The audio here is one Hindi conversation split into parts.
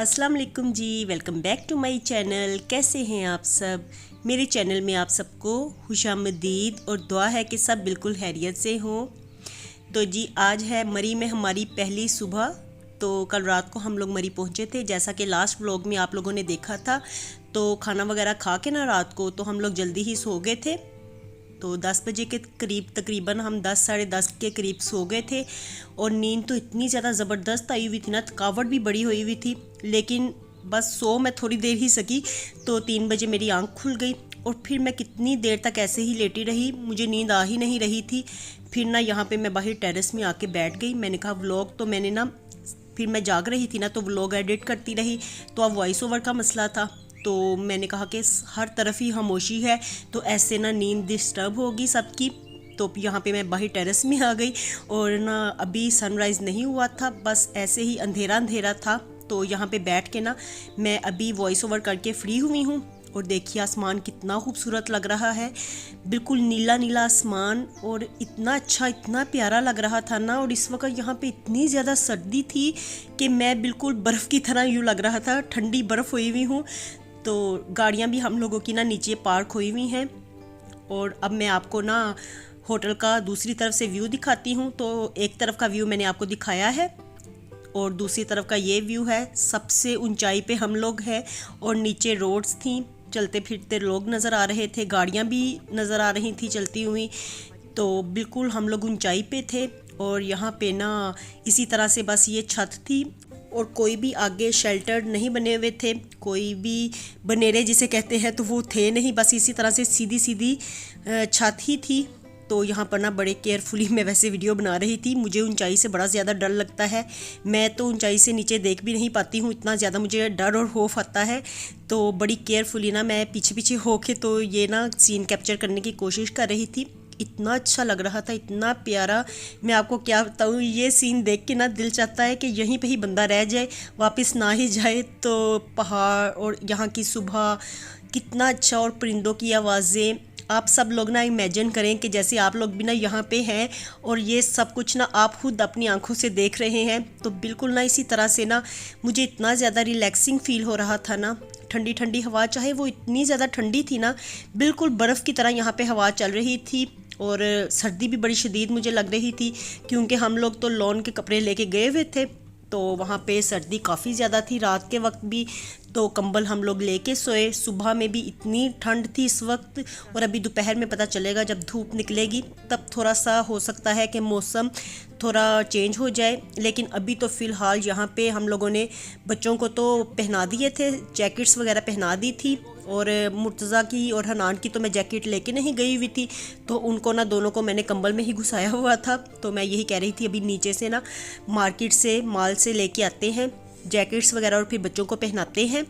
अस्सलाम वालेकुम जी। Welcome back to my channel. कैसे हैं आप सब? मेरे चैनल में आप सबको खुशामदीद और दुआ है कि सब बिल्कुल खैरियत से हों। तो जी आज है मरी में हमारी पहली सुबह। तो कल रात को हम लोग मरी पहुंचे थे, जैसा कि लास्ट व्लॉग में आप लोगों ने देखा था। तो खाना वगैरह खा के ना रात को तो हम लोग जल्दी ही सो गए थे। तो 10 बजे के करीब तकरीबन हम 10 साढ़े 10 के करीब सो गए थे। और नींद तो इतनी ज़्यादा ज़बरदस्त आई हुई थी ना, थकावट भी बड़ी हुई हुई थी, लेकिन बस सो मैं थोड़ी देर ही सकी। तो 3 बजे मेरी आंख खुल गई और फिर मैं कितनी देर तक ऐसे ही लेटी रही, मुझे नींद आ ही नहीं रही थी। फिर ना यहाँ पे मैं बाहर टेरेस में आके बैठ गई। मैंने कहा व्लॉग तो मैंने ना, फिर मैं जाग रही थी ना तो व्लॉग एडिट करती रही, तो अब वॉइस ओवर का मसला था। तो मैंने कहा कि हर तरफ ही खामोशी है तो ऐसे ना नींद डिस्टर्ब होगी सबकी। तो यहाँ पे मैं बाहर टेरेस में आ गई और ना अभी सनराइज़ नहीं हुआ था, बस ऐसे ही अंधेरा अंधेरा था। तो यहाँ पे बैठ के ना मैं अभी वॉइस ओवर करके फ्री हुई हूँ। और देखिए आसमान कितना खूबसूरत लग रहा है, बिल्कुल नीला नीला आसमान, और इतना अच्छा इतना प्यारा लग रहा था ना। और इस वक्त यहाँ पे इतनी ज़्यादा सर्दी थी कि मैं बिल्कुल बर्फ़ की तरह यूँ लग रहा था, ठंडी बर्फ़ हुई हुई हूँ। तो गाड़ियाँ भी हम लोगों की ना नीचे पार्क हुई हुई हैं। और अब मैं आपको ना होटल का दूसरी तरफ से व्यू दिखाती हूँ। तो एक तरफ का व्यू मैंने आपको दिखाया है और दूसरी तरफ का ये व्यू है। सबसे ऊंचाई पे हम लोग हैं और नीचे रोड्स थी, चलते फिरते लोग नज़र आ रहे थे, गाड़ियाँ भी नज़र आ रही थी चलती हुई। तो बिल्कुल हम लोग ऊंचाई पे थे और यहाँ पे ना इसी तरह से बस ये छत थी और कोई भी आगे शेल्टर नहीं बने हुए थे, कोई भी बनेरे जिसे कहते हैं तो वो थे नहीं, बस इसी तरह से सीधी सीधी छत ही थी। तो यहाँ पर ना बड़े केयरफुली मैं वैसे वीडियो बना रही थी। मुझे ऊंचाई से बड़ा ज़्यादा डर लगता है, मैं तो ऊंचाई से नीचे देख भी नहीं पाती हूँ, इतना ज़्यादा मुझे डर और खौफ आता है। तो बड़ी केयरफुली ना मैं पीछे पीछे होके तो ये ना सीन कैप्चर करने की कोशिश कर रही थी। इतना अच्छा लग रहा था, इतना प्यारा, मैं आपको क्या बताऊँ। ये सीन देख के ना दिल चाहता है कि यहीं पे ही बंदा रह जाए, वापस ना ही जाए। तो पहाड़ और यहाँ की सुबह कितना अच्छा, और परिंदों की आवाज़ें, आप सब लोग ना इमेजिन करें कि जैसे आप लोग भी ना यहाँ पे हैं और ये सब कुछ ना आप खुद अपनी आंखों से देख रहे हैं। तो बिल्कुल ना इसी तरह से ना मुझे इतना ज़्यादा रिलैक्सिंग फ़ील हो रहा था ना। ठंडी ठंडी हवा, चाहे वो इतनी ज़्यादा ठंडी थी ना, बिल्कुल बर्फ़ की तरह यहाँ पे हवा चल रही थी। और सर्दी भी बड़ी शदीद मुझे लग रही थी क्योंकि हम लोग तो लॉन के कपड़े लेके गए हुए थे। तो वहाँ पे सर्दी काफ़ी ज़्यादा थी, रात के वक्त भी तो कंबल हम लोग लेके सोए। सुबह में भी इतनी ठंड थी इस वक्त, और अभी दोपहर में पता चलेगा जब धूप निकलेगी तब थोड़ा सा हो सकता है कि मौसम थोड़ा चेंज हो जाए। लेकिन अभी तो फ़िलहाल यहाँ पे हम लोगों ने बच्चों को तो पहना दिए थे, जैकेट्स वगैरह पहना दी थी। और मुर्तज़ा की और हनान की तो मैं जैकेट लेके नहीं गई हुई थी, तो उनको ना दोनों को मैंने कंबल में ही घुसाया हुआ था। तो मैं यही कह रही थी अभी नीचे से ना मार्केट से माल से लेके आते हैं जैकेट्स वगैरह और फिर बच्चों को पहनाते हैं।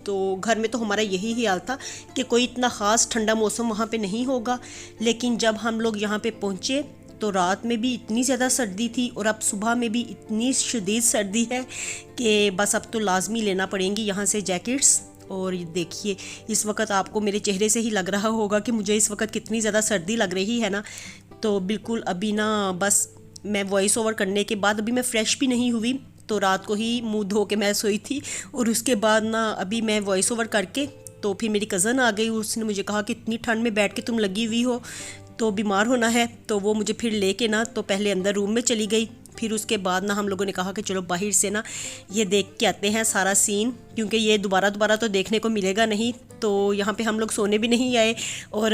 तो घर में तो हमारा यही हाल था कि कोई इतना ख़ास ठंडा मौसम वहाँ पे नहीं होगा। लेकिन जब हम लोग यहाँ पे पहुँचे तो रात में भी इतनी ज़्यादा सर्दी थी और अब सुबह में भी इतनी शदीद सर्दी है कि बस अब तो लाजमी लेना पड़ेंगी यहाँ से जैकेट्स। और देखिए इस वक्त आपको मेरे चेहरे से ही लग रहा होगा कि मुझे इस वक्त कितनी ज़्यादा सर्दी लग रही है ना। तो बिल्कुल अभी ना बस मैं वॉइस ओवर करने के बाद अभी मैं फ़्रेश भी नहीं हुई, तो रात को ही मुंह धो के मैं सोई थी। और उसके बाद ना अभी मैं वॉइस ओवर करके तो फिर मेरी कज़न आ गई, उसने मुझे कहा कि इतनी ठंड में बैठ के तुम लगी हुई हो तो बीमार होना है। तो वो मुझे फिर लेके ना तो पहले अंदर रूम में चली गई, फिर उसके बाद ना हम लोगों ने कहा कि चलो बाहर से ना ये देख के आते हैं सारा सीन, क्योंकि ये दोबारा दोबारा तो देखने को मिलेगा नहीं। तो यहाँ पे हम लोग सोने भी नहीं आए और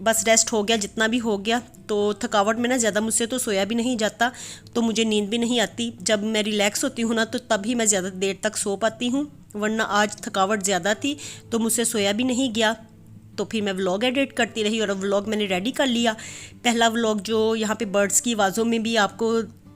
बस रेस्ट हो गया जितना भी हो गया। तो थकावट में ना ज़्यादा मुझसे तो सोया भी नहीं जाता, तो मुझे नींद भी नहीं आती। जब मैं रिलैक्स होती हूँ ना तो तभी मैं ज़्यादा देर तक सो पाती हूँ, वरना आज थकावट ज़्यादा थी तो मुझसे सोया भी नहीं गया। तो फिर मैं व्लॉग एडिट करती रही और व्लॉग मैंने रेडी कर लिया। पहला व्लॉग जो यहाँ पे बर्ड्स की आवाज़ों में भी आपको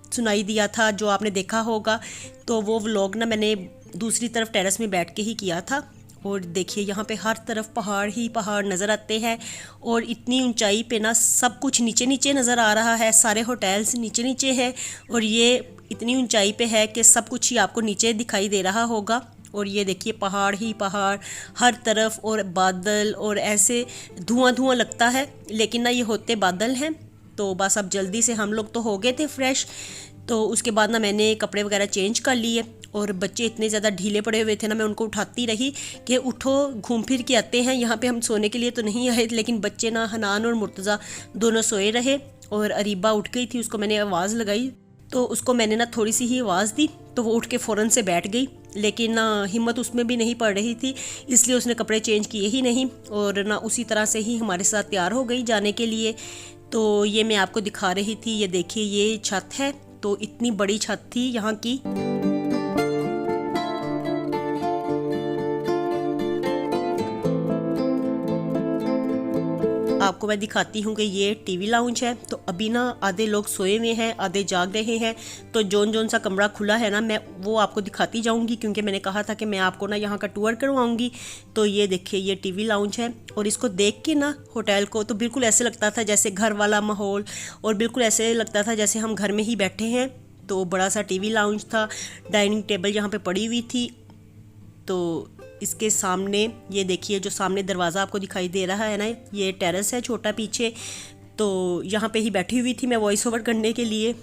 सुनाई दिया था, जो आपने देखा होगा, तो वो व्लॉग ना मैंने दूसरी तरफ टेरेस में बैठ के ही किया था। और देखिए यहाँ पे हर तरफ पहाड़ ही पहाड़ नज़र आते हैं और इतनी ऊंचाई पे ना सब कुछ नीचे नीचे नज़र आ रहा है, सारे होटल्स नीचे नीचे हैं और ये इतनी ऊंचाई पे है कि सब कुछ ही आपको नीचे दिखाई दे रहा होगा। और ये देखिए पहाड़ ही पहाड़ हर तरफ और बादल, और ऐसे धुआं धुआं लगता है लेकिन ना ये होते बादल हैं। तो बस अब जल्दी से हम लोग तो हो गए थे फ्रेश, तो उसके बाद ना मैंने कपड़े वगैरह चेंज कर लिए और बच्चे इतने ज़्यादा ढीले पड़े हुए थे ना, मैं उनको उठाती रही कि उठो, घूम फिर के आते हैं, यहाँ पे हम सोने के लिए तो नहीं आए। लेकिन बच्चे ना, हनान और मुर्तज़ा दोनों सोए रहे और अरीबा उठ गई थी, उसको मैंने आवाज़ लगाई तो उसको मैंने ना थोड़ी सी ही आवाज़ दी तो वो उठ के फ़ौरन से बैठ गई। लेकिन ना हिम्मत उसमें भी नहीं पड़ रही थी, इसलिए उसने कपड़े चेंज किए ही नहीं और ना उसी तरह से ही हमारे साथ तैयार हो गई जाने के लिए। तो ये मैं आपको दिखा रही थी, ये देखिए ये छत है, तो इतनी बड़ी छत थी यहाँ की। आपको मैं दिखाती हूँ कि ये टीवी लाउंज है। तो अभी ना आधे लोग सोए हुए हैं, आधे जाग रहे हैं, तो जोन सा कमरा खुला है ना, मैं वो आपको दिखाती जाऊँगी, क्योंकि मैंने कहा था कि मैं आपको ना यहाँ का टूर करवाऊँगी। तो ये देखिए ये टीवी लाउंज है और इसको देख के ना होटल को तो बिल्कुल ऐसे लगता था जैसे घर वाला माहौल, और बिल्कुल ऐसे लगता था जैसे हम घर में ही बैठे हैं। तो बड़ा सा टीवी लाउंज था, डाइनिंग टेबल यहाँ पे पड़ी हुई थी। तो इसके सामने ये देखिए जो सामने दरवाज़ा आपको दिखाई दे रहा है ना, ये टेरेस है छोटा पीछे। तो यहाँ पे ही बैठी हुई थी मैं वॉइस ओवर करने के लिए,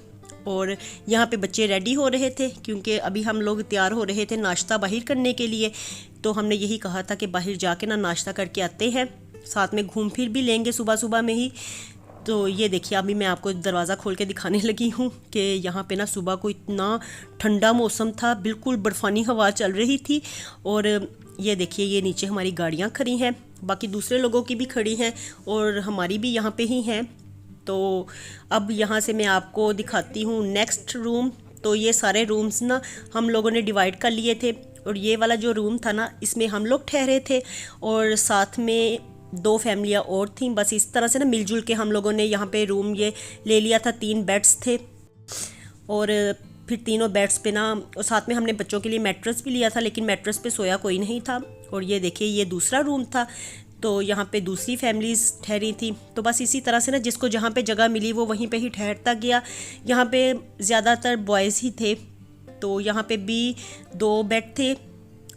और यहाँ पे बच्चे रेडी हो रहे थे क्योंकि अभी हम लोग तैयार हो रहे थे नाश्ता बाहर करने के लिए। तो हमने यही कहा था कि बाहर जाके ना नाश्ता करके आते हैं, साथ में घूम फिर भी लेंगे सुबह सुबह में ही। तो ये देखिए अभी मैं आपको दरवाज़ा खोल के दिखाने लगी हूँ कि यहाँ पे ना सुबह को इतना ठंडा मौसम था, बिल्कुल बर्फ़ानी हवा चल रही थी। और ये देखिए ये नीचे हमारी गाड़ियाँ खड़ी हैं, बाकी दूसरे लोगों की भी खड़ी हैं और हमारी भी यहाँ पे ही हैं। तो अब यहाँ से मैं आपको दिखाती हूँ नेक्स्ट रूम। तो ये सारे रूम्स ना हम लोगों ने डिवाइड कर लिए थे, और ये वाला जो रूम था ना इसमें हम लोग ठहरे थे और साथ में 2 फैमिलियाँ और थीं। बस इस तरह से ना मिलजुल के हम लोगों ने यहाँ पे रूम ये ले लिया था। 3 बेड्स थे और फिर तीनों बेड्स पे ना, और साथ में हमने बच्चों के लिए मैट्रेस भी लिया था, लेकिन मैट्रेस पे सोया कोई नहीं था। और ये देखिए ये दूसरा रूम था, तो यहाँ पे दूसरी फैमिलीज़ ठहरी थी। तो बस इसी तरह से ना जिसको जहाँ पे जगह मिली वो वहीं पे ही ठहरता गया। यहाँ पे ज़्यादातर बॉयज़ ही थे, तो यहाँ पे भी 2 बेड थे।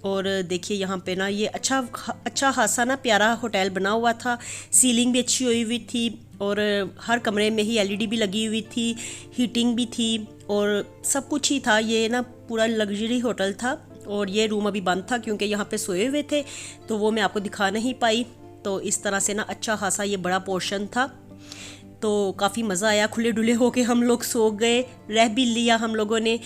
और देखिए यहाँ पे ना ये अच्छा खासा ना प्यारा होटल बना हुआ था, सीलिंग भी अच्छी हुई थी और हर कमरे में ही एलईडी भी लगी हुई थी, हीटिंग भी थी और सब कुछ ही था। ये ना पूरा लग्जरी होटल था। और ये रूम अभी बंद था क्योंकि यहाँ पे सोए हुए थे, तो वो मैं आपको दिखा नहीं पाई। तो इस तरह से ना अच्छा खासा ये बड़ा पोर्शन था, तो काफ़ी मज़ा आया। खुले डुले होके हम लोग सो गए, रह भी लिया हम लोगों ने,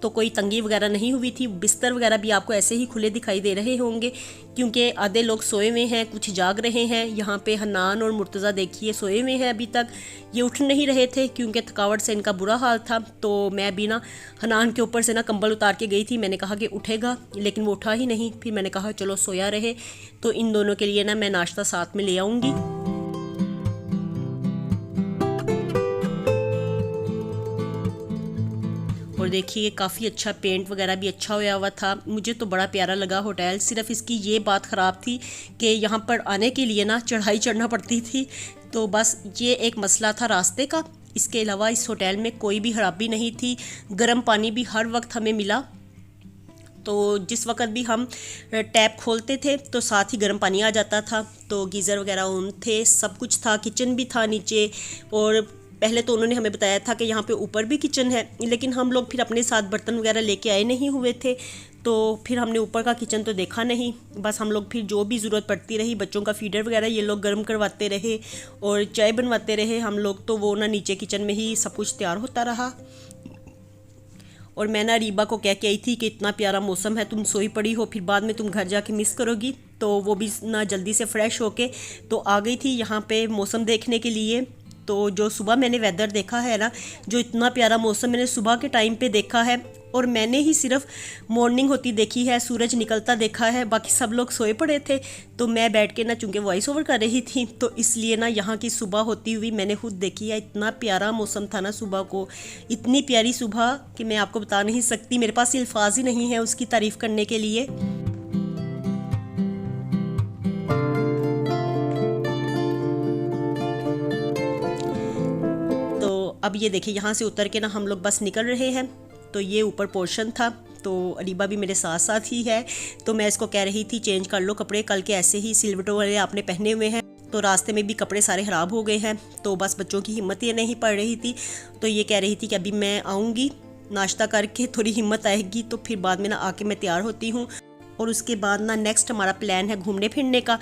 तो कोई तंगी वगैरह नहीं हुई थी। बिस्तर वगैरह भी आपको ऐसे ही खुले दिखाई दे रहे होंगे क्योंकि आधे लोग सोए हुए हैं, कुछ जाग रहे हैं। यहाँ पे हनान और मुर्तज़ा देखिए सोए हुए हैं अभी तक, ये उठ नहीं रहे थे क्योंकि थकावट से इनका बुरा हाल था। तो मैं भी ना हनान के ऊपर से ना कंबल उतार के गई थी, मैंने कहा कि उठेगा, लेकिन वो उठा ही नहीं। फिर मैंने कहा चलो सोया रहे, तो इन दोनों के लिए ना मैं नाश्ता साथ में ले आऊँगी। और देखिए काफ़ी अच्छा पेंट वगैरह भी अच्छा होया हुआ था, मुझे तो बड़ा प्यारा लगा होटल। सिर्फ इसकी ये बात ख़राब थी कि यहाँ पर आने के लिए ना चढ़ाई चढ़ना पड़ती थी, तो बस ये एक मसला था रास्ते का। इसके अलावा इस होटल में कोई भी खराबी नहीं थी। गर्म पानी भी हर वक्त हमें मिला, तो जिस वक्त भी हम टैप खोलते थे तो साथ ही गर्म पानी आ जाता था। तो गीज़र वगैरह ऑन थे, सब कुछ था, किचन भी था नीचे। और पहले तो उन्होंने हमें बताया था कि यहाँ पे ऊपर भी किचन है, लेकिन हम लोग फिर अपने साथ बर्तन वगैरह लेके आए नहीं हुए थे, तो फिर हमने ऊपर का किचन तो देखा नहीं। बस हम लोग फिर जो भी ज़रूरत पड़ती रही, बच्चों का फीडर वगैरह ये लोग गर्म करवाते रहे और चाय बनवाते रहे हम लोग, तो वो ना नीचे किचन में ही सब कुछ तैयार होता रहा। और मैं ना रीबा को कह के आई थी कि इतना प्यारा मौसम है, तुम सोई पड़ी हो, फिर बाद में तुम घर जाके मिस करोगी। तो वो भी ना जल्दी से फ्रेश होके तो आ गई थी यहाँ पे मौसम देखने के लिए। तो जो सुबह मैंने वेदर देखा है ना, जो इतना प्यारा मौसम मैंने सुबह के टाइम पे देखा है, और मैंने ही सिर्फ मॉर्निंग होती देखी है, सूरज निकलता देखा है, बाकी सब लोग सोए पड़े थे। तो मैं बैठ के ना चूँकि वॉइस ओवर कर रही थी, तो इसलिए ना यहाँ की सुबह होती हुई मैंने खुद देखी है। इतना प्यारा मौसम था ना सुबह को, इतनी प्यारी सुबह कि मैं आपको बता नहीं सकती, मेरे पास अल्फाज ही नहीं है उसकी तारीफ़ करने के लिए। अब ये देखिए यहाँ से उतर के ना हम लोग बस निकल रहे हैं। तो ये ऊपर पोर्शन था, तो अरीबा भी मेरे साथ साथ ही है, तो मैं इसको कह रही थी चेंज कर लो कपड़े, कल के ऐसे ही सिलवटों वाले आपने पहने हुए हैं। तो रास्ते में भी कपड़े सारे ख़राब हो गए हैं, तो बस बच्चों की हिम्मत ये नहीं पड़ रही थी। तो ये कह रही थी कि अभी मैं आऊँगी नाश्ता करके थोड़ी हिम्मत आएगी तो फिर बाद में ना आके मैं तैयार होती हूँ। और उसके बाद ना नेक्स्ट हमारा प्लान है घूमने फिरने का।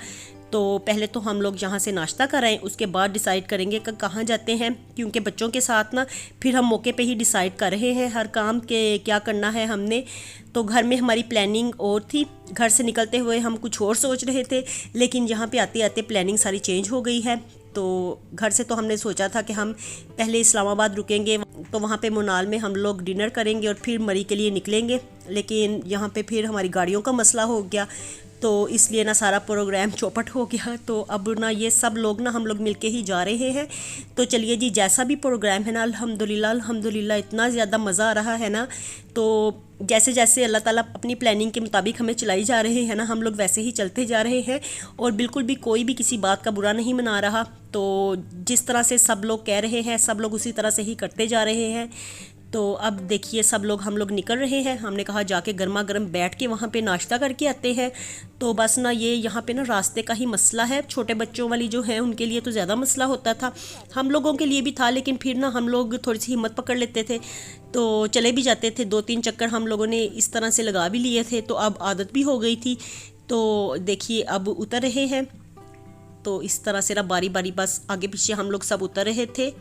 तो पहले तो हम लोग यहाँ से नाश्ता कराएं, उसके बाद डिसाइड करेंगे कि कहाँ जाते हैं, क्योंकि बच्चों के साथ ना फिर हम मौके पे ही डिसाइड कर रहे हैं हर काम के क्या करना है हमने। तो घर में हमारी प्लानिंग और थी, घर से निकलते हुए हम कुछ और सोच रहे थे, लेकिन यहाँ पे आते आते प्लानिंग सारी चेंज हो गई है। तो घर से तो हमने सोचा था कि हम पहले इस्लामाबाद रुकेंगे, तो वहाँ पे मुनाल में हम लोग डिनर करेंगे और फिर मरी के लिए निकलेंगे, लेकिन यहाँ पे फिर हमारी गाड़ियों का मसला हो गया, तो इसलिए ना सारा प्रोग्राम चौपट हो गया। तो अब ना ये सब लोग ना हम लोग मिलके ही जा रहे हैं। तो चलिए जी, जैसा भी प्रोग्राम है ना, अल्हम्दुलिल्लाह अल्हम्दुलिल्लाह इतना ज़्यादा मज़ा आ रहा है ना। तो जैसे जैसे अल्लाह ताला अपनी प्लानिंग के मुताबिक हमें चलाई जा रहे हैं ना, हम लोग वैसे ही चलते जा रहे हैं और बिल्कुल भी कोई भी किसी बात का बुरा नहीं मना रहा। तो जिस तरह से सब लोग कह रहे हैं सब लोग उसी तरह से ही करते जा रहे हैं। तो अब देखिए सब लोग हम लोग निकल रहे हैं। हमने कहा जाके गर्मा गर्म बैठ के वहाँ पे नाश्ता करके आते हैं। तो बस ना ये यहाँ पे ना रास्ते का ही मसला है, छोटे बच्चों वाली जो है उनके लिए तो ज़्यादा मसला होता था, हम लोगों के लिए भी था, लेकिन फिर ना हम लोग थोड़ी सी हिम्मत पकड़ लेते थे तो चले भी जाते थे। 2-3 चक्कर हम लोगों ने इस तरह से लगा भी लिए थे, तो अब आदत भी हो गई थी। तो देखिए अब उतर रहे हैं, तो इस तरह से ना बारी बारी बस आगे पीछे हम लोग सब उतर रहे थे।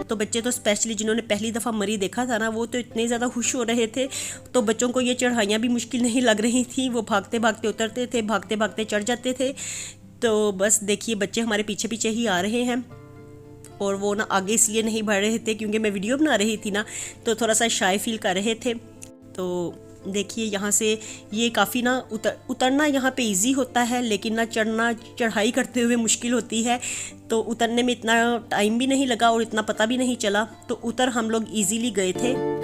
तो बच्चे तो स्पेशली जिन्होंने पहली दफ़ा मरी देखा था ना, वो तो इतने ज़्यादा खुश हो रहे थे। तो बच्चों को ये चढ़ाइयाँ भी मुश्किल नहीं लग रही थी, वो भागते भागते उतरते थे, भागते भागते चढ़ जाते थे। तो बस देखिए बच्चे हमारे पीछे पीछे ही आ रहे हैं, और वो ना आगे इसलिए नहीं बढ़ रहे थे क्योंकि मैं वीडियो बना रही थी ना, तो थोड़ा सा शाय फील कर रहे थे। तो देखिए यहाँ से ये काफ़ी ना उतरना यहाँ पे इजी होता है, लेकिन ना चढ़ना चढ़ाई करते हुए मुश्किल होती है। तो उतरने में इतना टाइम भी नहीं लगा और इतना पता भी नहीं चला, तो उतर हम लोग इजीली गए थे।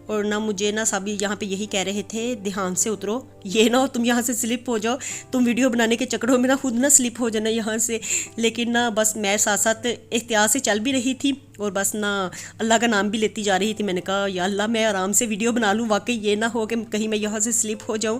और ना मुझे ना सभी यहाँ पे यही कह रहे थे ध्यान से उतरो, ये ना हो तुम यहाँ से स्लिप हो जाओ, तुम वीडियो बनाने के चक्करों में ना खुद ना स्लिप हो जाना यहाँ से। लेकिन ना बस मैं साथ साथ एहतियात से चल भी रही थी और बस ना अल्लाह का नाम भी लेती जा रही थी। मैंने कहा या अल्लाह मैं आराम से वीडियो बना लूँ, वाकई ये ना हो कि कहीं मैं यहाँ से स्लिप हो जाऊँ।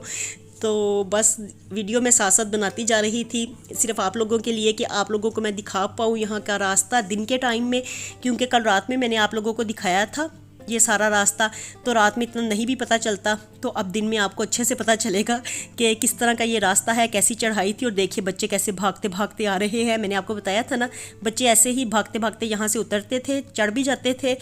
तो बस वीडियो में साथ साथ बनाती जा रही थी, सिर्फ आप लोगों के लिए कि आप लोगों को मैं दिखा पाऊँ यहाँ का रास्ता दिन के टाइम में, क्योंकि कल रात में मैंने आप लोगों को दिखाया था ये सारा रास्ता, तो रात में इतना नहीं भी पता चलता। तो अब दिन में आपको अच्छे से पता चलेगा कि किस तरह का ये रास्ता है, कैसी चढ़ाई थी। और देखिए बच्चे कैसे भागते भागते आ रहे हैं, मैंने आपको बताया था ना, बच्चे ऐसे ही भागते भागते यहाँ से उतरते थे, चढ़ भी जाते थे,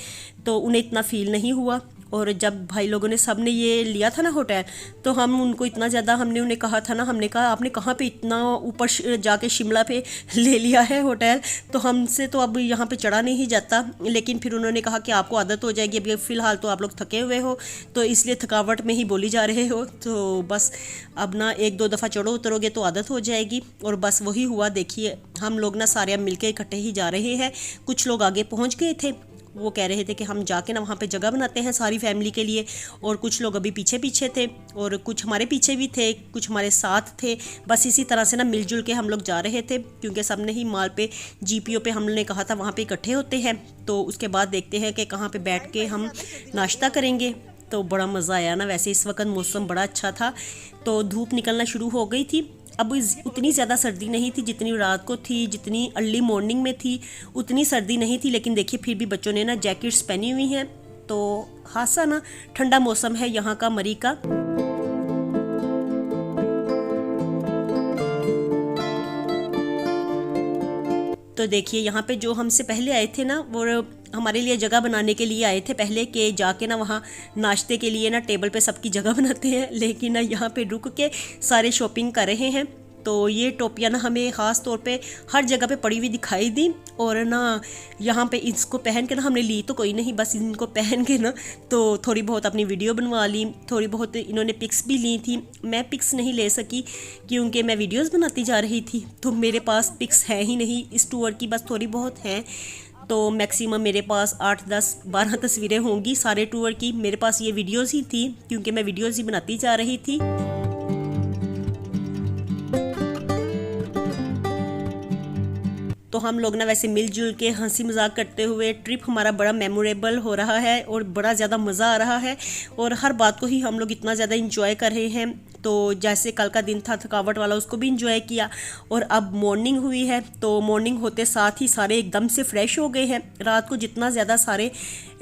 तो उन्हें इतना फील नहीं हुआ। और जब भाई लोगों ने सब ने ये लिया था ना होटल, तो हम उनको इतना ज़्यादा हमने उन्हें कहा था ना, हमने कहा आपने कहाँ पे इतना ऊपर जाके शिमला पे ले लिया है होटल, तो हमसे तो अब यहाँ पे चढ़ा नहीं जाता। लेकिन फिर उन्होंने कहा कि आपको आदत हो जाएगी, अभी फ़िलहाल तो आप लोग थके हुए हो, तो इसलिए थकावट में ही बोली जा रहे हो, तो बस अब ना 1-2 दफ़ा चढ़ो उतरोगे तो आदत हो जाएगी। और बस वही हुआ। देखिए हम लोग ना सारे अब मिल के इकट्ठे ही जा रहे हैं। कुछ लोग आगे पहुँच गए थे, वो कह रहे थे कि हम जाके ना वहाँ पे जगह बनाते हैं सारी फैमिली के लिए, और कुछ लोग अभी पीछे पीछे थे और कुछ हमारे पीछे भी थे, कुछ हमारे साथ थे। बस इसी तरह से ना मिलजुल के हम लोग जा रहे थे, क्योंकि सब ने ही माल पे GPO पे हमने कहा था वहाँ पे इकट्ठे होते हैं। तो उसके बाद देखते हैं कि कहाँ पे बैठ के हम नाश्ता करेंगे। तो बड़ा मज़ा आया ना, वैसे इस वक्त मौसम बड़ा अच्छा था, तो धूप निकलना शुरू हो गई थी। अब उतनी ज़्यादा सर्दी नहीं थी जितनी रात को थी, जितनी अर्ली मॉर्निंग में थी उतनी सर्दी नहीं थी। लेकिन देखिए फिर भी बच्चों ने ना जैकेट्स पहनी हुई हैं, तो खासा ना ठंडा मौसम है यहाँ का मरी का। तो देखिए यहाँ पे जो हमसे पहले आए थे ना, वो हमारे लिए जगह बनाने के लिए आए थे पहले, कि जाके ना वहाँ नाश्ते के लिए ना टेबल पे सबकी जगह बनाते हैं। लेकिन ना यहाँ पे रुक के सारे शॉपिंग कर रहे हैं। तो ये टोपियाँ ना हमें ख़ास तौर पे हर जगह पे पड़ी हुई दिखाई दी, और ना यहाँ पे इसको पहन के ना हमने ली तो कोई नहीं, बस इनको पहन के ना तो थोड़ी बहुत अपनी वीडियो बनवा ली, थोड़ी बहुत इन्होंने पिक्स भी ली थी। मैं पिक्स नहीं ले सकी क्योंकि मैं वीडियोस बनाती जा रही थी, तो मेरे पास पिक्स है ही नहीं इस टूर की, बस थोड़ी बहुत हैं। तो मैक्सिमम मेरे पास 8, 10, 12 तस्वीरें होंगी सारे टूर की। मेरे पास ये वीडियोज़ ही थी क्योंकि मैं वीडियोज़ ही बनाती जा रही थी। तो हम लोग ना वैसे मिलजुल के हंसी मजाक करते हुए ट्रिप हमारा बड़ा मेमोरेबल हो रहा है और बड़ा ज़्यादा मज़ा आ रहा है और हर बात को ही हम लोग इतना ज़्यादा इंजॉय कर रहे हैं। तो जैसे कल का दिन था थकावट वाला, उसको भी इंजॉय किया और अब मॉर्निंग हुई है। तो मॉर्निंग होते साथ ही सारे एकदम से फ्रेश हो गए हैं। रात को जितना ज़्यादा सारे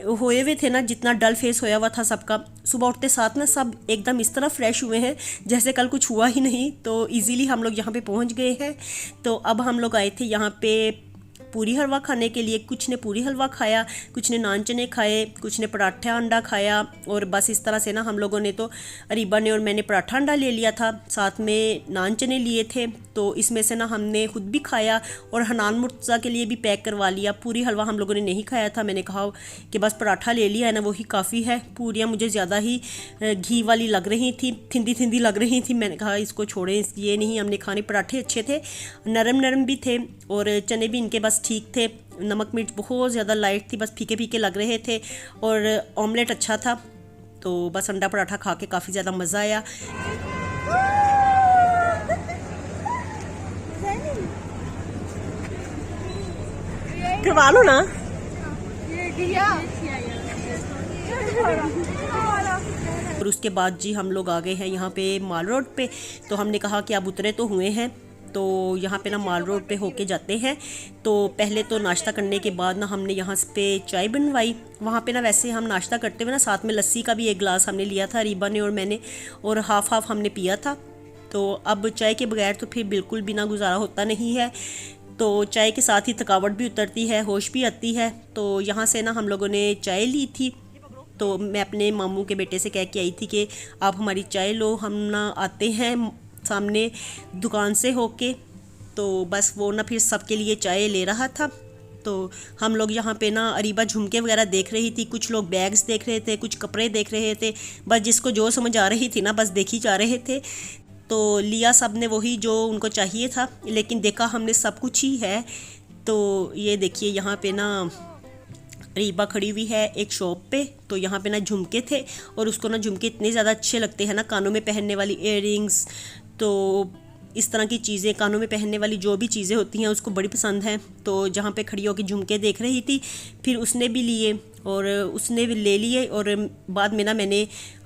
होए हुए थे ना, जितना डल फेस होया हुआ था सबका, सुबह उठते साथ ना सब एकदम इस तरह फ्रेश हुए हैं जैसे कल कुछ हुआ ही नहीं। तो इजीली हम लोग यहाँ पे पहुँच गए हैं। तो अब हम लोग आए थे यहाँ पे पूरी हलवा खाने के लिए। कुछ ने पूरी हलवा खाया, कुछ ने नान चने खाए, कुछ ने पराठा अंडा खाया और बस इस तरह से ना हम लोगों ने तो अरीबा ने और मैंने पराठा अंडा ले लिया था, साथ में नान चने लिए थे। तो इसमें से ना हमने खुद भी खाया और हनान मुर्तज़ा के लिए भी पैक करवा लिया। पूरी हलवा हम लोगों ने नहीं खाया था, मैंने कहा कि बस पराठा ले लिया है ना, वही काफ़ी है। पूरियाँ मुझे ज़्यादा ही घी वाली लग रही थी, थिंदी थिंदी लग रही थी। मैंने कहा इसको छोड़ें, ये नहीं हमने खाने। पराठे अच्छे थे, नरम नरम भी थे और चने भी इनके बस ठीक थे। नमक मिर्च बहुत ज़्यादा लाइट थी, बस फीके फीके लग रहे थे और ऑमलेट अच्छा था। तो बस अंडा पराठा खा के काफ़ी ज़्यादा मज़ा आया। करवा लो ना। और उसके बाद जी हम लोग आ गए हैं यहाँ पे माल रोड पे। तो हमने कहा कि अब उतरे तो हुए हैं, तो यहाँ पे ना माल रोड पे होके जाते हैं। तो पहले तो नाश्ता करने के बाद ना हमने यहाँ पे चाय बनवाई। वहाँ पे ना वैसे हम नाश्ता करते हुए ना साथ में लस्सी का भी एक गिलास हमने लिया था, रीबा ने और मैंने, और हाफ हाफ हमने पिया था। तो अब चाय के बगैर तो फिर बिल्कुल बिना गुजारा होता नहीं है। तो चाय के साथ ही थकावट भी उतरती है, होश भी आती है। तो यहाँ से ना हम लोगों ने चाय ली थी। तो मैं अपने मामू के बेटे से कह के आई थी कि आप हमारी चाय लो, हम ना आते हैं सामने दुकान से होके। तो बस वो ना फिर सबके लिए चाय ले रहा था। तो हम लोग यहाँ पे ना अरीबा झुमके वगैरह देख रही थी, कुछ लोग बैग्स देख रहे थे, कुछ कपड़े देख रहे थे। बस जिसको जो समझ आ रही थी ना बस देखी जा रहे थे। तो लिया सब ने वही जो उनको चाहिए था, लेकिन देखा हमने सब कुछ ही है। तो ये देखिए यहाँ पे ना रीबा खड़ी हुई है एक शॉप पे। तो यहाँ पे ना झुमके थे और उसको ना झुमके इतने ज़्यादा अच्छे लगते हैं ना, कानों में पहनने वाली इयररिंग्स, तो इस तरह की चीज़ें कानों में पहनने वाली जो भी चीज़ें होती हैं उसको बड़ी पसंद हैं। तो जहाँ पे खड़ी होकर झुमके देख रही थी, फिर उसने भी लिए और उसने भी ले लिए। और बाद में ना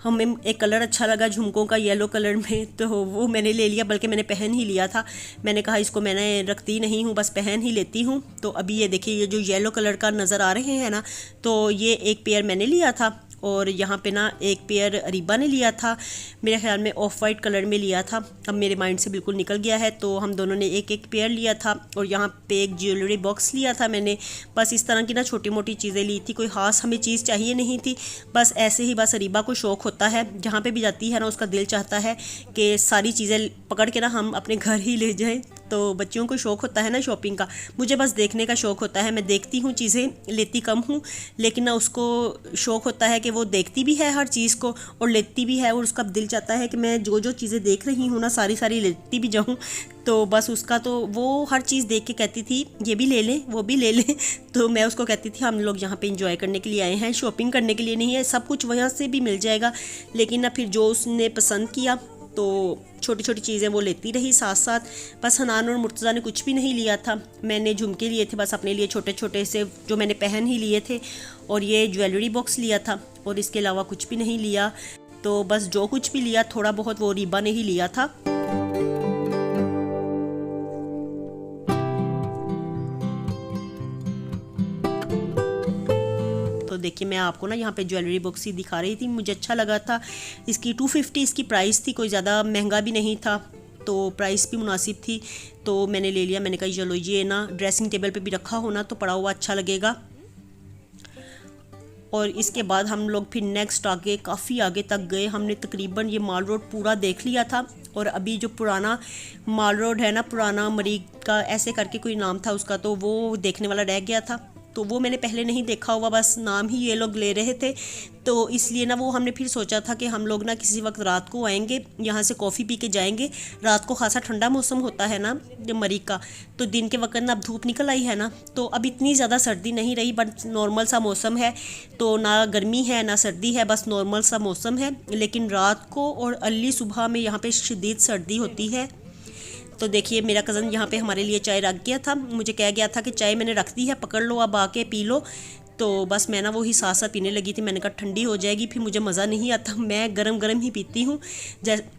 हमें एक कलर अच्छा लगा झुमकों का, येलो कलर में, तो वो मैंने ले लिया, बल्कि मैंने पहन ही लिया था। मैंने कहा इसको मैंने रखती नहीं हूँ, बस पहन ही लेती हूँ। तो अभी ये देखिए ये जो येलो कलर का नज़र आ रहे हैं ना, तो ये एक पेयर मैंने लिया था और यहाँ पे ना एक पेयर अरीबा ने लिया था। मेरे ख्याल में ऑफ वाइट कलर में लिया था, अब मेरे माइंड से बिल्कुल निकल गया है। तो हम दोनों ने एक एक पेयर लिया था और यहाँ पे एक ज्वेलरी बॉक्स लिया था मैंने। बस इस तरह की ना छोटी मोटी चीज़ें ली थी, कोई ख़ास हमें चीज़ चाहिए नहीं थी। बस ऐसे ही बस अरीबा को शौक़ होता है, जहाँ पे भी जाती है ना उसका दिल चाहता है कि सारी चीज़ें पकड़ के ना हम अपने घर ही ले जाएँ। तो बच्चियों को शौक़ होता है ना शॉपिंग का, मुझे बस देखने का शौक़ होता है। मैं देखती हूँ चीज़ें, लेती कम हूँ, लेकिन ना उसको शौक़ होता है कि वो देखती भी है हर चीज़ को और लेती भी है। और उसका दिल चाहता है कि मैं जो जो चीज़ें देख रही हूँ ना सारी सारी लेती भी जाऊँ। तो बस उसका तो वो हर चीज़ देख के कहती थी ये भी ले लें, वो भी ले लें। तो मैं उसको कहती थी हम लोग यहाँ पे इंजॉय करने के लिए आए हैं, शॉपिंग करने के लिए नहीं है। सब कुछ वहाँ से भी मिल जाएगा, लेकिन ना फिर जो उसने पसंद किया तो छोटी छोटी चीज़ें वो लेती रही साथ साथ। बस हनान और मुर्तज़ा ने कुछ भी नहीं लिया था। मैंने झुमके लिए थे बस अपने लिए छोटे छोटे से, जो मैंने पहन ही लिए थे, और ये ज्वेलरी बॉक्स लिया था और इसके अलावा कुछ भी नहीं लिया। तो बस जो कुछ भी लिया थोड़ा बहुत वो रीबा ने ही लिया था। तो देखिए मैं आपको ना यहाँ पे ज्वेलरी बॉक्स ही दिखा रही थी, मुझे अच्छा लगा था। इसकी 250 इसकी प्राइस थी, कोई ज़्यादा महंगा भी नहीं था, तो प्राइस भी मुनासिब थी। तो मैंने ले लिया। मैंने कहा चलो ये ना ड्रेसिंग टेबल पे भी रखा हो ना तो पड़ा हुआ अच्छा लगेगा। और इसके बाद हम लोग फिर नेक्स्ट आगे काफ़ी आगे तक गए। हमने तकरीबन ये माल रोड पूरा देख लिया था। और अभी जो पुराना माल रोड है ना, पुराना मरीग का ऐसे करके कोई नाम था उसका, तो वो देखने वाला रह गया था। तो वो मैंने पहले नहीं देखा हुआ, बस नाम ही ये लोग ले रहे थे। तो इसलिए ना वो हमने फिर सोचा था कि हम लोग ना किसी वक्त रात को आएंगे, यहाँ से कॉफ़ी पी के जाएंगे। रात को खासा ठंडा मौसम होता है ना जब मरीग का, तो दिन के वक्त ना अब धूप निकल आई है ना, तो अब इतनी ज़्यादा सर्दी नहीं रही, बट नॉर्मल सा मौसम है। तो ना गर्मी है ना सर्दी है, बस नॉर्मल सा मौसम है। लेकिन रात को और अर्ली सुबह में यहाँ पे शदीद सर्दी होती है। तो देखिए मेरा कज़न यहाँ पे हमारे लिए चाय रख गया था, मुझे कह गया था कि चाय मैंने रख दी है, पकड़ लो अब आके पी लो। तो बस मैं ना वही साथ साथ पीने लगी थी। मैंने कहा ठंडी हो जाएगी फिर मुझे मज़ा नहीं आता, मैं गरम गरम ही पीती हूँ।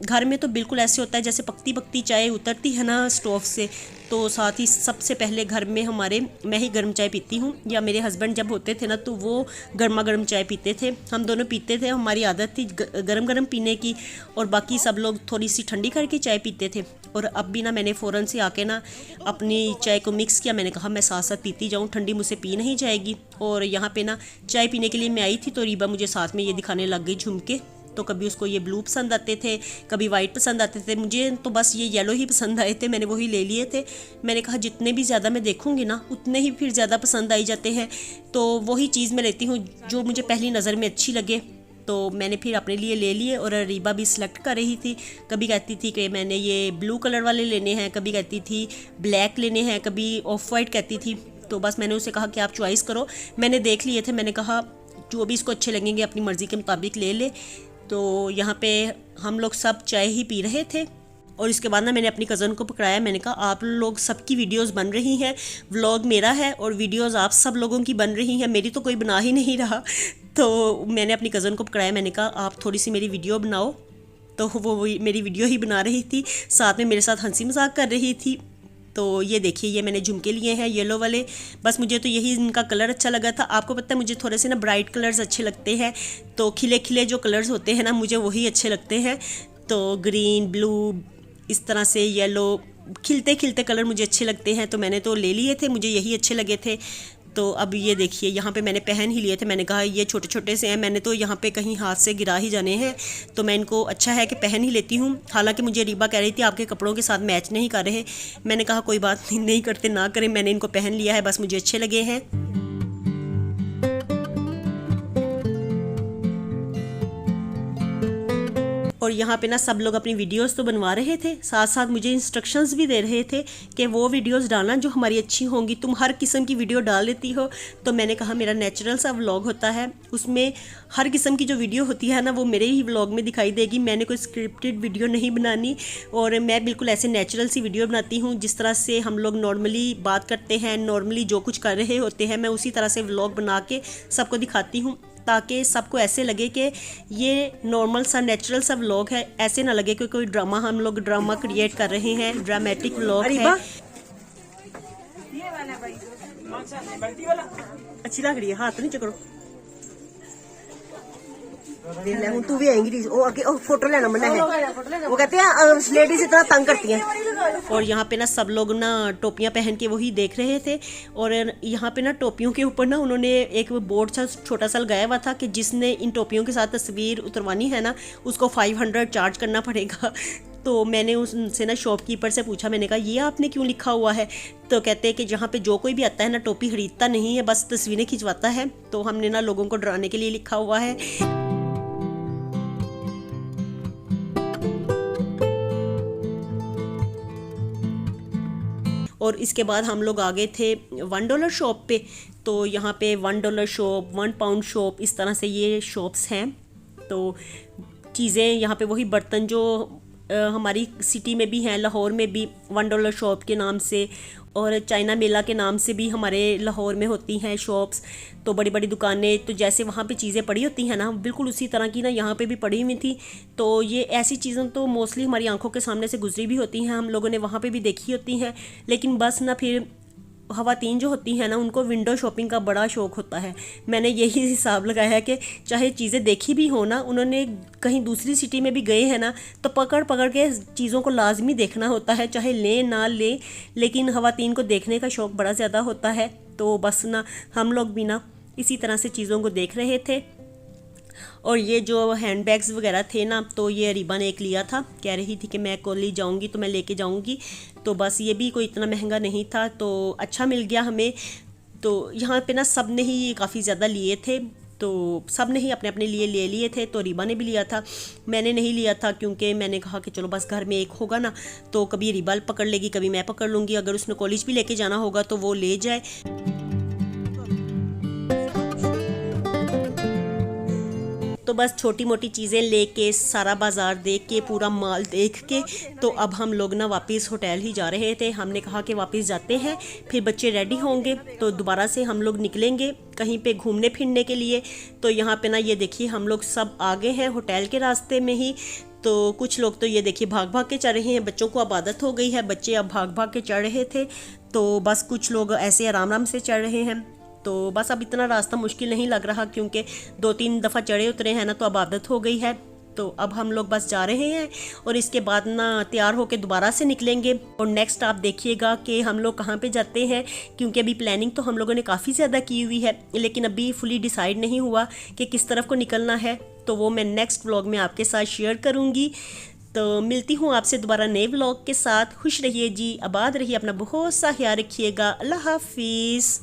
घर में तो बिल्कुल ऐसे होता है जैसे पकती पकती चाय उतरती है ना स्टोव से, तो साथ ही सबसे पहले घर में हमारे मैं ही गर्म चाय पीती हूँ, या मेरे हस्बैंड जब होते थे ना तो वो गर्मा गर्म चाय पीते थे, हम दोनों पीते थे, हमारी आदत थी गरम गरम पीने की, और बाकी सब लोग थोड़ी सी ठंडी करके चाय पीते थे। और अब भी ना मैंने फ़ौरन से आके ना अपनी चाय को मिक्स किया, मैंने कहा मैं साथ साथ पीती जाऊँ, ठंडी मुझसे पी नहीं जाएगी। और यहाँ पे ना चाय पीने के लिए मैं आई थी तो रीबा मुझे साथ में ये दिखाने लग गई झुमके। तो कभी उसको ये ब्लू पसंद आते थे, कभी वाइट पसंद आते थे, मुझे तो बस ये येलो ही पसंद आए थे, मैंने वही ले लिए थे। मैंने कहा जितने भी ज़्यादा मैं देखूंगी ना उतने ही फिर ज़्यादा पसंद आई जाते हैं, तो वही चीज़ मैं लेती हूँ जो मुझे पहली नज़र में अच्छी लगे। तो मैंने फिर अपने लिए ले लिए, और रीबा भी सिलेक्ट कर रही थी, कभी कहती थी कि मैंने ये ब्लू कलर वाले लेने हैं, कभी कहती थी ब्लैक लेने हैं, कभी ऑफ वाइट कहती थी। तो बस मैंने उसे कहा कि आप चॉइस करो, मैंने देख लिए थे, मैंने कहा जो भी इसको अच्छे लगेंगे अपनी मर्ज़ी के मुताबिक ले ले। तो यहाँ पे हम लोग सब चाय ही पी रहे थे, और इसके बाद ना मैंने अपनी कज़न को पकड़ाया, मैंने कहा आप लोग सबकी वीडियोस बन रही हैं, व्लॉग मेरा है और वीडियोस आप सब लोगों की बन रही हैं, मेरी तो कोई बना ही नहीं रहा। तो मैंने अपनी कज़न को पकड़ाया, मैंने कहा आप थोड़ी सी मेरी वीडियो बनाओ। तो वो मेरी वीडियो ही बना रही थी, साथ में मेरे साथ हंसी मजाक कर रही थी। तो ये देखिए ये मैंने झुमके लिए हैं येलो वाले, बस मुझे तो यही इनका कलर अच्छा लगा था। आपको पता है मुझे थोड़े से ना ब्राइट कलर्स अच्छे लगते हैं, तो खिले खिले जो कलर्स होते हैं ना मुझे वही अच्छे लगते हैं। तो ग्रीन ब्लू इस तरह से येलो खिलते खिलते कलर मुझे अच्छे लगते हैं, तो मैंने तो ले लिए थे, मुझे यही अच्छे लगे थे। तो अब ये देखिए यहाँ पे मैंने पहन ही लिए थे, मैंने कहा ये छोटे छोटे से हैं, मैंने तो यहाँ पे कहीं हाथ से गिरा ही जाने हैं, तो मैं इनको अच्छा है कि पहन ही लेती हूँ। हालांकि मुझे रीबा कह रही थी आपके कपड़ों के साथ मैच नहीं कर रहे, मैंने कहा कोई बात नहीं, नहीं करते ना करें, मैंने इनको पहन लिया है, बस मुझे अच्छे लगे हैं। और यहाँ पे ना सब लोग अपनी वीडियोस तो बनवा रहे थे, साथ साथ मुझे इंस्ट्रक्शंस भी दे रहे थे कि वो वीडियोस डालना जो हमारी अच्छी होंगी, तुम हर किस्म की वीडियो डाल लेती हो। तो मैंने कहा मेरा नेचुरल सा व्लॉग होता है, उसमें हर किस्म की जो वीडियो होती है ना वो मेरे ही व्लॉग में दिखाई देगी, मैंने कोई स्क्रिप्टेड वीडियो नहीं बनानी, और मैं बिल्कुल ऐसे नेचुरल सी वीडियो बनाती हूँ जिस तरह से हम लोग नॉर्मली बात करते हैं, नॉर्मली जो कुछ कर रहे होते हैं मैं उसी तरह से व्लॉग बना के सबको दिखाती हूँ, ताकि सबको ऐसे लगे कि ये नॉर्मल सा नेचुरल सा व्लॉग है, ऐसे ना लगे कि कोई ड्रामा हम लोग ड्रामा क्रिएट कर रहे हैं, ड्रामेटिक व्लॉग है। अच्छी लग रही है, हाथ नहीं चकरो, तू भी आएंगी फोटो लेना मना है, वो कहते हैं लेडीज इतना तंग करती हैं। और यहाँ पे ना सब लोग ना टोपियाँ पहन के वही देख रहे थे, और यहाँ पे ना टोपियों के ऊपर ना उन्होंने एक बोर्ड सा छोटा सा लगाया हुआ था कि जिसने इन टोपियों के साथ तस्वीर उतरवानी है ना उसको 500 चार्ज करना पड़ेगा। तो मैंने उनसे ना शॉपकीपर से पूछा, मैंने कहा ये आपने क्यों लिखा हुआ है? तो कहते हैं कि जहाँ पे जो कोई भी आता है ना टोपी खरीदता नहीं है, बस तस्वीरें खिंचवाता है, तो हमने ना लोगों को डराने के लिए लिखा हुआ है। और इसके बाद हम लोग आ गए थे $1 शॉप पे, तो यहाँ पे $1 शॉप, £1 शॉप, इस तरह से ये शॉप्स हैं। तो चीज़ें यहाँ पे वही बर्तन जो हमारी सिटी में भी हैं, लाहौर में भी $1 शॉप के नाम से, और चाइना मेला के नाम से भी हमारे लाहौर में होती हैं शॉप्स। तो बड़ी बड़ी दुकानें, तो जैसे वहाँ पे चीज़ें पड़ी होती हैं ना बिल्कुल उसी तरह की ना यहाँ पे भी पड़ी हुई थी। तो ये ऐसी चीज़ें तो मोस्टली हमारी आंखों के सामने से गुजरी भी होती हैं, हम लोगों ने वहाँ पे भी देखी होती हैं, लेकिन बस ना फिर ख़वातीन जो होती हैं ना उनको विंडो शॉपिंग का बड़ा शौक़ होता है। मैंने यही हिसाब लगाया है कि चाहे चीज़ें देखी भी हो ना, उन्होंने कहीं दूसरी सिटी में भी गए हैं ना तो पकड़ पकड़ के चीज़ों को लाजमी देखना होता है, चाहे लें ना लें, लेकिन ख़वातीन को देखने का शौक़ बड़ा ज़्यादा होता है। तो बस ना हम लोग भी ना इसी तरह से चीज़ों को देख रहे थे। और ये जो हैंड बैग्स वगैरह थे ना, तो ये रीबा ने एक लिया था, कह रही थी कि मैं कॉलेज जाऊंगी तो मैं लेके जाऊंगी। तो बस ये भी कोई इतना महंगा नहीं था, तो अच्छा मिल गया हमें। तो यहाँ पे ना सब ने ही काफ़ी ज़्यादा लिए थे, तो सब ने ही अपने अपने लिए ले लिए थे। तो रीबा ने भी लिया था, मैंने नहीं लिया था क्योंकि मैंने कहा कि चलो बस घर में एक होगा ना, तो कभी रीबा पकड़ लेगी, कभी मैं पकड़ लूँगी, अगर उसने कॉलेज भी लेके जाना होगा तो वो ले जाए। तो बस छोटी मोटी चीज़ें लेके, सारा बाज़ार देख के, पूरा माल देख के, तो अब हम लोग ना वापस होटल ही जा रहे थे। हमने कहा कि वापस जाते हैं, फिर बच्चे रेडी होंगे तो दोबारा से हम लोग निकलेंगे कहीं पे घूमने फिरने के लिए। तो यहाँ पे ना ये देखिए हम लोग सब आगे हैं होटल के रास्ते में ही। तो कुछ लोग तो ये देखिए भाग भाग के चढ़ रहे हैं, बच्चों को अब आदत हो गई है, बच्चे अब भाग भाग के चढ़ रहे थे। तो बस कुछ लोग ऐसे आराम आराम से चढ़ रहे हैं। तो बस अब इतना रास्ता मुश्किल नहीं लग रहा, क्योंकि 2-3 दफ़ा चढ़े उतरे हैं ना, तो अब आदत हो गई है। तो अब हम लोग बस जा रहे हैं और इसके बाद ना तैयार होके दोबारा से निकलेंगे। और नेक्स्ट आप देखिएगा कि हम लोग कहाँ पे जाते हैं, क्योंकि अभी प्लानिंग तो हम लोगों ने काफ़ी ज़्यादा की हुई है, लेकिन अभी फुली डिसाइड नहीं हुआ कि किस तरफ को निकलना है। तो वो मैं नेक्स्ट व्लॉग में आपके साथ शेयर करूँगी। तो मिलती हूँ आपसे दोबारा नए व्लॉग के साथ। खुश रहिए जी, आबाद रहिए, अपना बहुत सा ख्याल रखिएगा। अल्लाह हाफिज़।